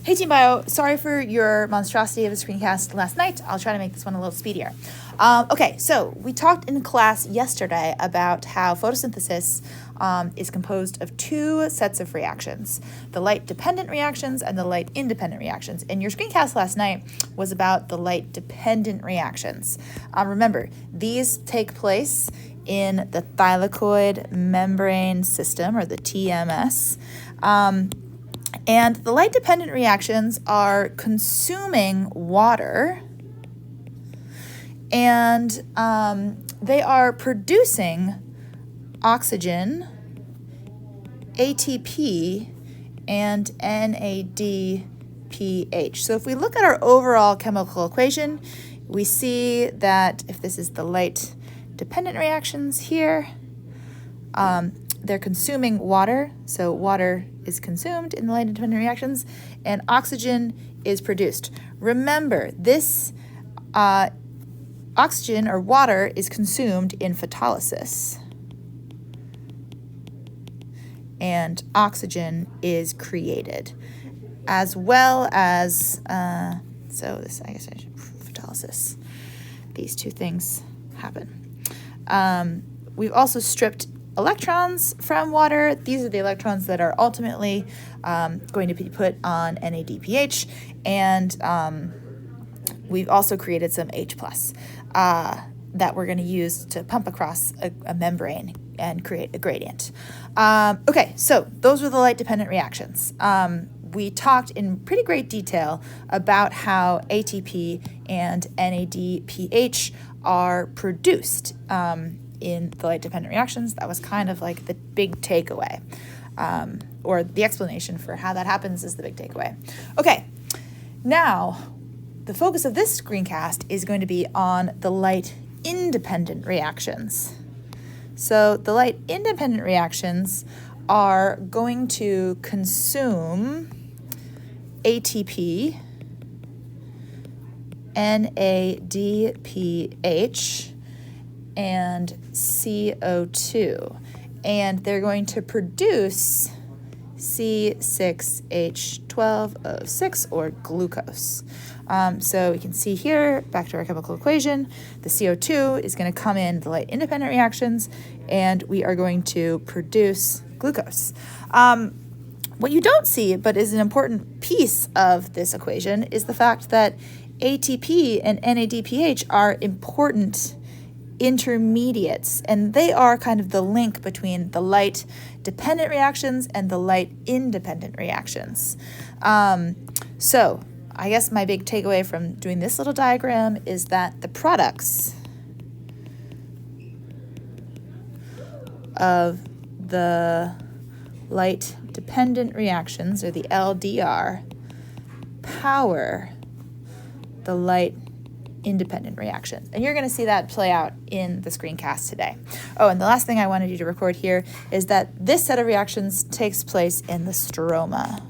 Hey Team Bio, sorry for your monstrosity of a screencast last night. I'll try to make this one a little speedier. Okay, so we talked in class yesterday about how photosynthesis is composed of two sets of reactions, the light-dependent reactions and the light-independent reactions. And your screencast last night was about the light-dependent reactions. Remember, these take place in the thylakoid membrane system, or the TMS. And the light-dependent reactions are consuming water, and they are producing oxygen, ATP, and NADPH. So if we look at our overall chemical equation, we see that if this is the light-dependent reactions here, they're consuming water, so water is consumed in the light-independent reactions, and oxygen is produced. Remember, this oxygen or water is consumed in photolysis, and oxygen is created, as well as, photolysis. These two things happen. We've also stripped electrons from water. These are the electrons that are ultimately going to be put on NADPH, and we've also created some H+ that we're going to use to pump across a membrane and create a gradient. Okay, so those were the light-dependent reactions. We talked in pretty great detail about how ATP and NADPH are produced in the light-dependent reactions. That was kind of like the big takeaway, or the explanation for how that happens is the big takeaway. Okay, now the focus of this screencast is going to be on the light-independent reactions. So the light-independent reactions are going to consume ATP, NADPH, and CO2, and they're going to produce C6H12O6, or glucose. So we can see here, back to our chemical equation, the CO2 is going to come in the light-independent reactions, and we are going to produce glucose. What you don't see, but is an important piece of this equation, is the fact that ATP and NADPH are important intermediates, and they are kind of the link between the light-dependent reactions and the light-independent reactions. So I guess my big takeaway from doing this little diagram is that the products of the light-dependent reactions, or the LDR, power the light-independent reactions. And you're going to see that play out in the screencast today. Oh, and the last thing I wanted you to record here is that this set of reactions takes place in the stroma.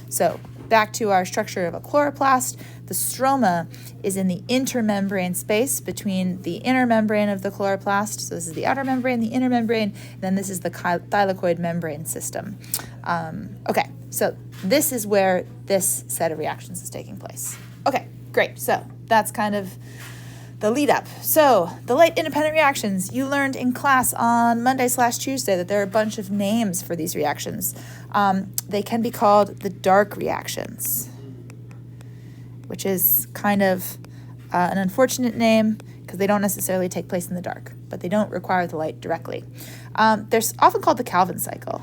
So back to our structure of a chloroplast, the stroma is in the intermembrane space between the inner membrane of the chloroplast. So this is the outer membrane, the inner membrane, and then this is the thylakoid membrane system. Okay, so this is where this set of reactions is taking place. Okay, great. So that's kind of the lead up. So the light-independent reactions, you learned in class on Monday/Tuesday that there are a bunch of names for these reactions. They can be called the dark reactions, which is kind of an unfortunate name because they don't necessarily take place in the dark, but they don't require the light directly. They're often called the Calvin cycle.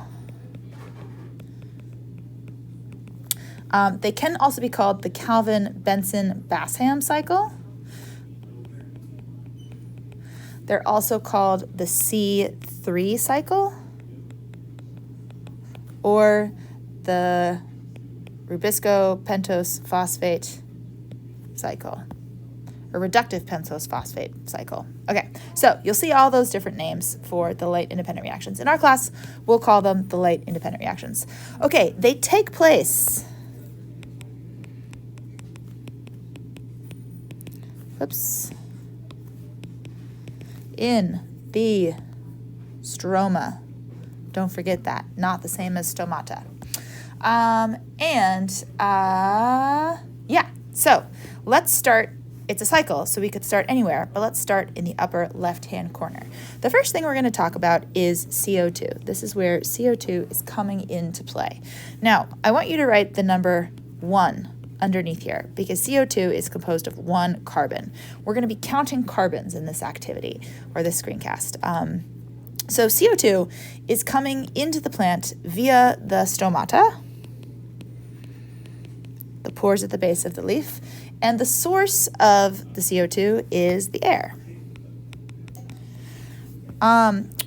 They can also be called the Calvin-Benson-Basham cycle. They're also called the C3 cycle, or the Rubisco-pentose phosphate cycle, or reductive pentose phosphate cycle. Okay, so you'll see all those different names for the light-independent reactions. In our class, we'll call them the light-independent reactions. Okay, they take place in the stroma. Don't forget that, not the same as stomata. Yeah, so let's start. It's a cycle, so we could start anywhere, but let's start in the upper left-hand corner. The first thing we're going to talk about is CO2. This is where CO2 is coming into play. Now, I want you to write the number 1 underneath here because CO2 is composed of 1 carbon. We're going to be counting carbons in this activity or this screencast. So CO2 is coming into the plant via the stomata, the pores at the base of the leaf, and the source of the CO2 is the air.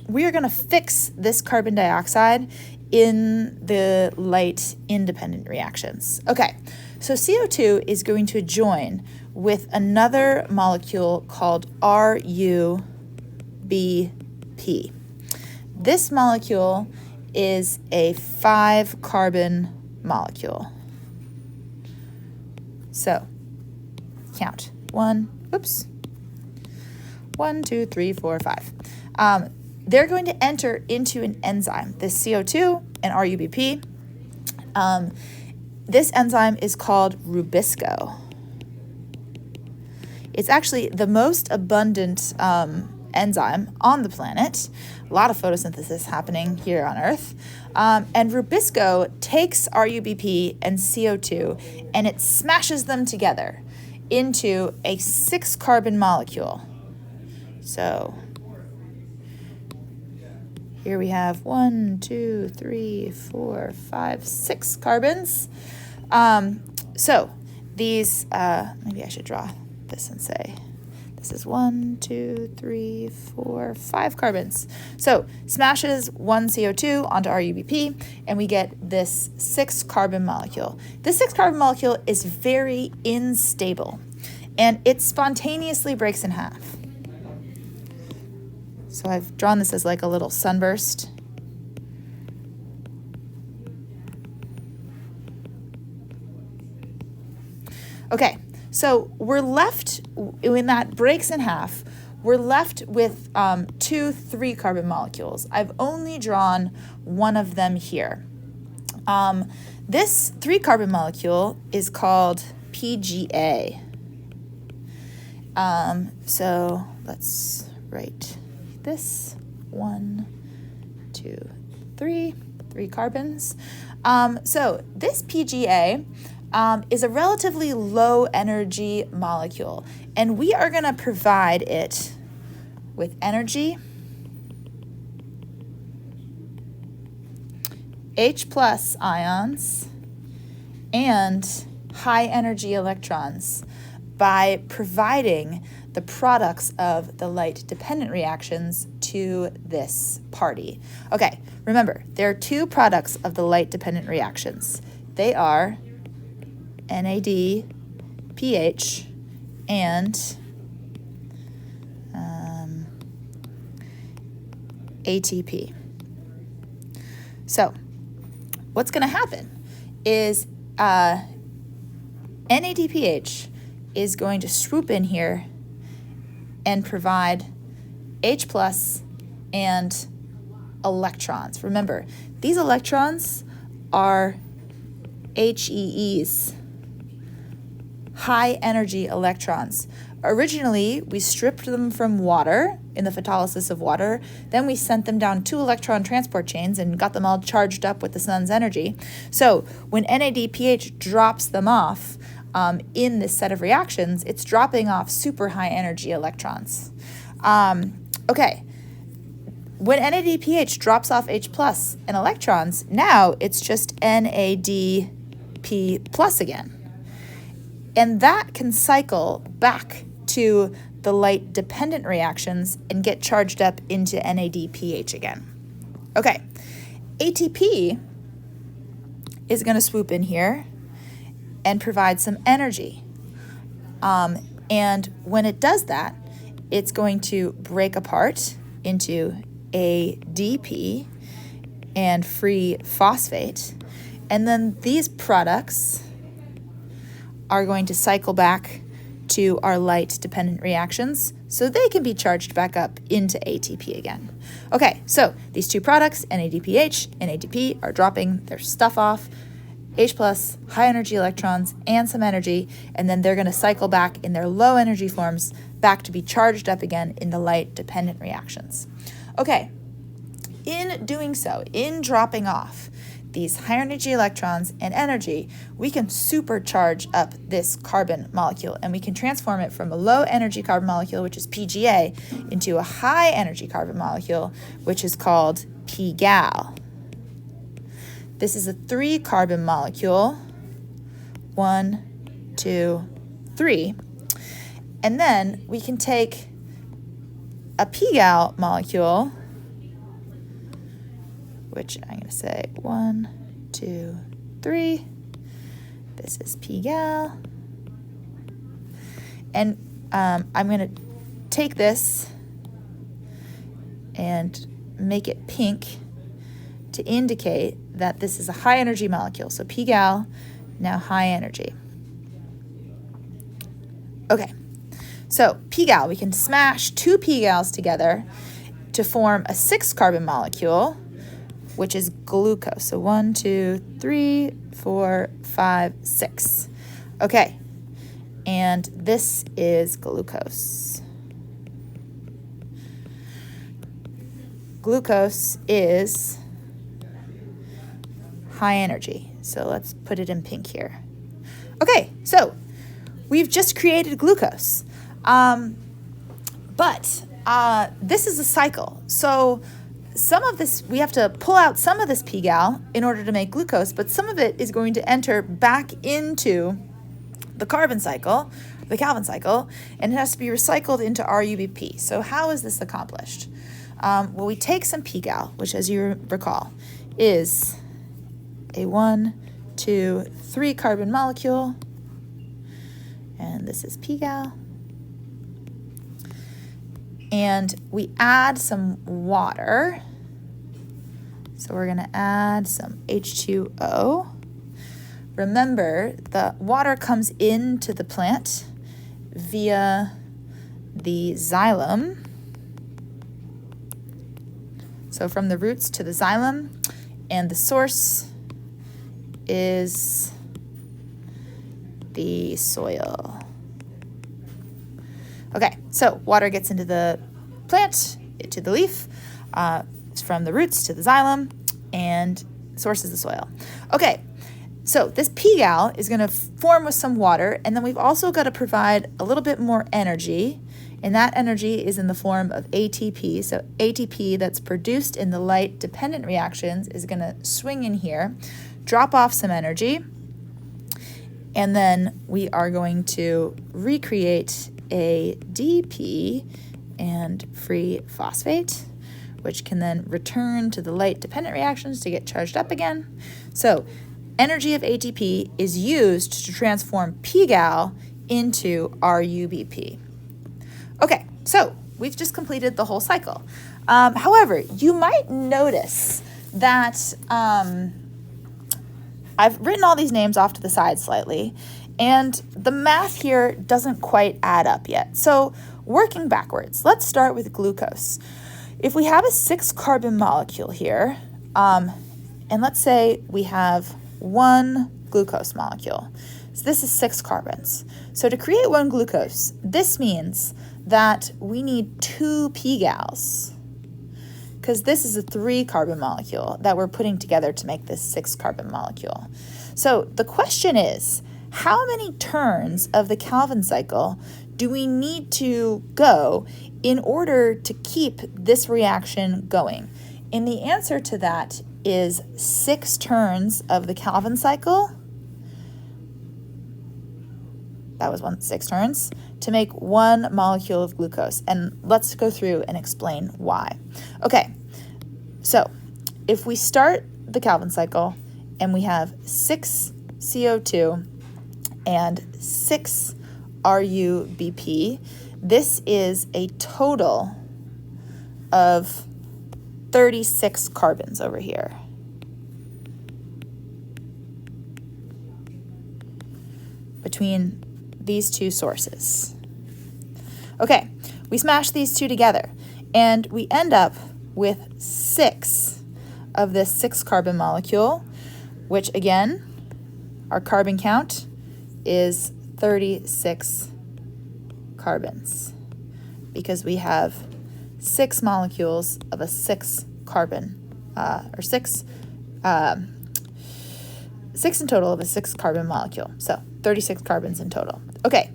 We are going to fix this carbon dioxide in the light independent reactions. Okay, so CO2 is going to join with another molecule called RuBP. This molecule is a 5-carbon molecule. So, count. 1, 2, 3, 4, 5. They're going to enter into an enzyme, this CO2 and RuBP. This enzyme is called Rubisco. It's actually the most abundant enzyme on the planet. A lot of photosynthesis happening here on Earth. And Rubisco takes RuBP and CO2 and it smashes them together into a 6-carbon molecule. So here we have 1, 2, 3, 4, 5, 6 carbons. So these, maybe I should draw this and say, this is 1, 2, 3, 4, 5 carbons. So smashes 1 CO2 onto RuBP, and we get this 6-carbon molecule. This 6-carbon molecule is very unstable, and it spontaneously breaks in half. So I've drawn this as like a little sunburst. Okay, so we're left, when that breaks in half, we're left with 2 3-carbon molecules. I've only drawn one of them here. This 3-carbon molecule is called PGA. So let's write this 1, 2, 3 carbons. So this PGA is a relatively low energy molecule, and we are going to provide it with energy, H+ ions, and high energy electrons by providing the products of the light-dependent reactions to this party. Okay, remember, there are 2 products of the light-dependent reactions. They are NADPH and ATP. So what's going to happen is NADPH is going to swoop in here and provide H+ and electrons. Remember, these electrons are HEEs, high energy electrons. Originally, we stripped them from water in the photolysis of water. Then we sent them down 2 electron transport chains and got them all charged up with the sun's energy. So when NADPH drops them off in this set of reactions, it's dropping off super high energy electrons. Okay, when NADPH drops off H+ and electrons, now it's just NADP+ again. And that can cycle back to the light-dependent reactions and get charged up into NADPH again. Okay, ATP is going to swoop in here and provide some energy. And when it does that, it's going to break apart into ADP and free phosphate. And then these products are going to cycle back to our light-dependent reactions so they can be charged back up into ATP again. Okay, so these 2 products, NADPH and ATP, are dropping their stuff off H plus, high energy electrons, and some energy, and then they're going to cycle back in their low energy forms back to be charged up again in the light-dependent reactions. Okay, in doing so, in dropping off these high energy electrons and energy, we can supercharge up this carbon molecule, and we can transform it from a low energy carbon molecule, which is PGA, into a high energy carbon molecule, which is called pGal. This is a 3 carbon molecule, 1, 2, 3. And then we can take a pGal molecule, which I'm going to say 1, 2, 3. This is pGal. And I'm going to take this and make it pink to indicate that this is a high energy molecule. So pGal, now high energy. Okay, so pGal, we can smash 2 pGals together to form a 6 carbon molecule, which is glucose. So 1, 2, 3, 4, 5, 6. Okay, and this is glucose. Glucose is high energy. So let's put it in pink here. Okay, so we've just created glucose. But this is a cycle. So some of this, we have to pull out some of this pGal in order to make glucose, but some of it is going to enter back into the carbon cycle, the Calvin cycle, and it has to be recycled into RUBP. So how is this accomplished? Well, we take some pGal, which, as you recall, is a 1, 2, 3 carbon molecule, and this is pGal. And we add some water. So we're going to add some H2O. Remember, the water comes into the plant via the xylem. So from the roots to the xylem, and the source is the soil. Okay, so water gets into the plant, to the leaf, from the roots to the xylem, and source is the soil. Okay, so this pGal is going to form with some water, and then we've also got to provide a little bit more energy, and that energy is in the form of ATP. So ATP that's produced in the light-dependent reactions is going to swing in here, drop off some energy, and then we are going to recreate ADP and free phosphate, which can then return to the light-dependent reactions to get charged up again. So energy of ATP is used to transform pGal into RUBP. Okay, so we've just completed the whole cycle. However, you might notice that I've written all these names off to the side slightly, and the math here doesn't quite add up yet. So working backwards, let's start with glucose. If we have a 6 carbon molecule here, and let's say we have 1 glucose molecule. So this is 6 carbons. So to create 1 glucose, this means that we need 2 pGals, because this is a 3 carbon molecule that we're putting together to make this 6 carbon molecule. So the question is, how many turns of the Calvin cycle do we need to go in order to keep this reaction going? And the answer to that is 6 turns of the Calvin cycle. That was 6 turns to make 1 molecule of glucose. And let's go through and explain why. Okay, so if we start the Calvin cycle and we have 6 CO2 and 6 RUBP, this is a total of 36 carbons over here. Between these two sources. Okay, we smash these two together and we end up with 6 of this 6 carbon molecule, which again our carbon count is 36 carbons because we have 6 molecules of a 6 carbon, or 6 in total of a 6 carbon molecule. So 36 carbons in total. Okay,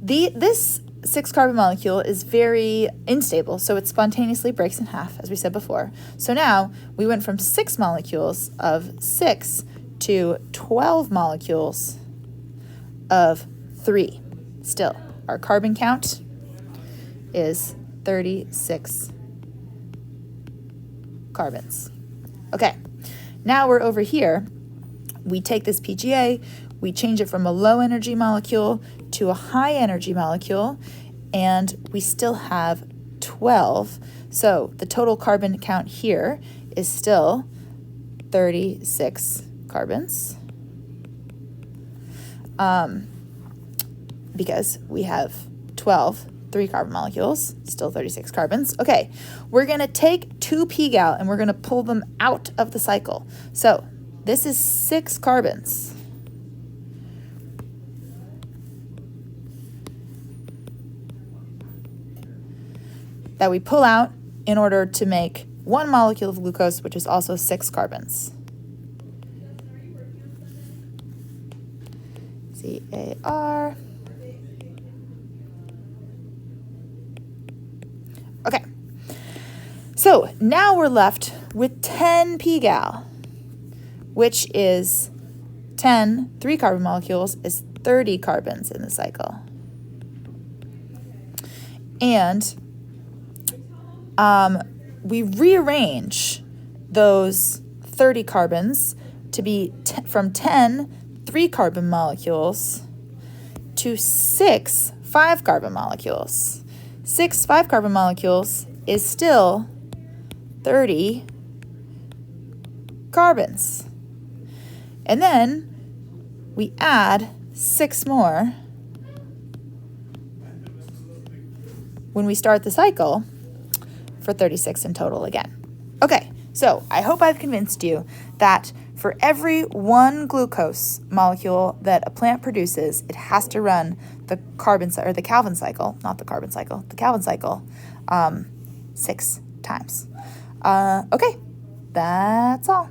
this 6 carbon molecule is very unstable, so it spontaneously breaks in half, as we said before. So now we went from 6 molecules of 6 to 12 molecules of 3. Still, our carbon count is 36 carbons. Okay, now we're over here. We take this PGA, we change it from a low energy molecule to a high energy molecule, and we still have 12. So the total carbon count here is still 36 carbons. Because we have 12 3-carbon molecules, still 36 carbons. Okay, we're going to take 2 pGal and we're going to pull them out of the cycle. So this is 6 carbons. That we pull out in order to make 1 molecule of glucose, which is also 6 carbons. CAR. Okay, so now we're left with 10 pGal, which is 10 3-carbon molecules is 30 carbons in the cycle. And we rearrange those 30 carbons to be from 10 3-carbon molecules to 6 5-carbon molecules. 6 5-carbon molecules is still 30 carbons. And then we add 6 more when we start the cycle for 36 in total again. Okay, so I hope I've convinced you that for every 1 glucose molecule that a plant produces, it has to run the the Calvin cycle, not the carbon cycle, the Calvin cycle, 6 times. Okay, that's all.